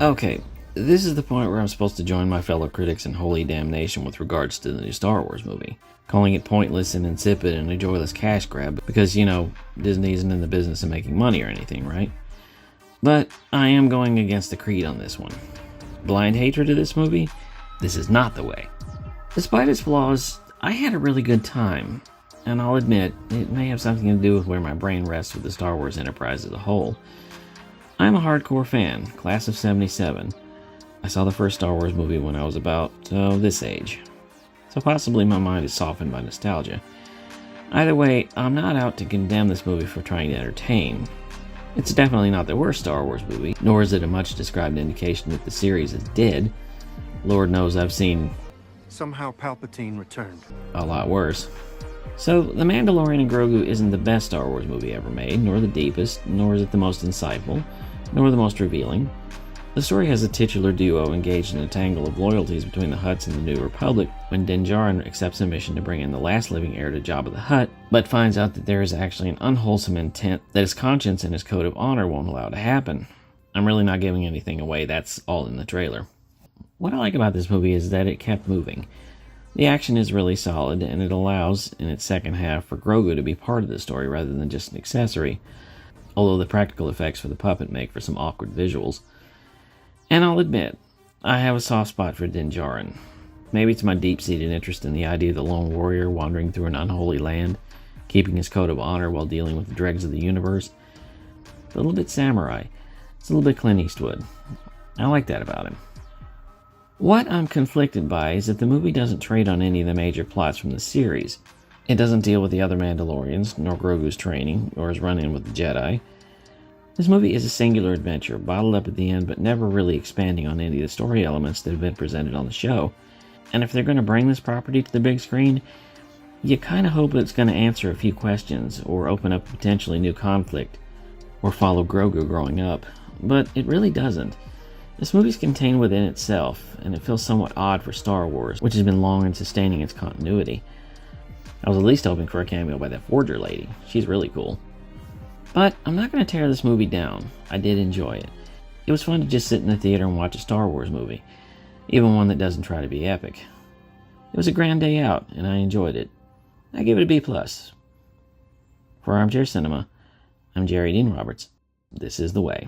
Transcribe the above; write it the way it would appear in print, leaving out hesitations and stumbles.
Okay, this is the point where I'm supposed to join my fellow critics in holy damnation with regards to the new Star Wars movie, calling it pointless and insipid and a joyless cash grab because, Disney isn't in the business of making money or anything, right? But I am going against the creed on this one. Blind hatred of this movie? This is not the way. Despite its flaws, I had a really good time, and I'll admit, it may have something to do with where my brain rests with the Star Wars enterprise as a whole. I'm a hardcore fan, class of 77. I saw the first Star Wars movie when I was about, this age. So possibly my mind is softened by nostalgia. Either way, I'm not out to condemn this movie for trying to entertain. It's definitely not the worst Star Wars movie, nor is it a much described indication that the series is dead. Lord knows I've seen Somehow Palpatine returned. a lot worse. So, The Mandalorian and Grogu isn't the best Star Wars movie ever made, nor the deepest, nor is it the most insightful, nor the most revealing. The story has a titular duo engaged in a tangle of loyalties between the Hutts and the New Republic when Din Djarin accepts a mission to bring in the last living heir to Jabba the Hutt, but finds out that there is actually an unwholesome intent that his conscience and his code of honor won't allow to happen. I'm really not giving anything away, that's all in the trailer. What I like about this movie is that it kept moving. The action is really solid, and it allows, in its second half, for Grogu to be part of the story rather than just an accessory, although the practical effects for the puppet make for some awkward visuals. And I'll admit, I have a soft spot for Din Djarin. Maybe it's my deep-seated interest in the idea of the lone warrior wandering through an unholy land, keeping his code of honor while dealing with the dregs of the universe. It's a little bit samurai. It's a little bit Clint Eastwood. I like that about him. What I'm conflicted by is that the movie doesn't trade on any of the major plots from the series. It doesn't deal with the other Mandalorians, nor Grogu's training, or his run-in with the Jedi. This movie is a singular adventure, bottled up at the end, but never really expanding on any of the story elements that have been presented on the show. And if they're going to bring this property to the big screen, you kind of hope it's going to answer a few questions, or open up a potentially new conflict, or follow Grogu growing up. But it really doesn't. This movie's contained within itself, and it feels somewhat odd for Star Wars, which has been long in sustaining its continuity. I was at least hoping for a cameo by that Forger lady. She's really cool. But I'm not going to tear this movie down. I did enjoy it. It was fun to just sit in the theater and watch a Star Wars movie, even one that doesn't try to be epic. It was a grand day out, and I enjoyed it. I give it a B+. For Armchair Cinema, I'm Jerry Dean Roberts. This is The Way.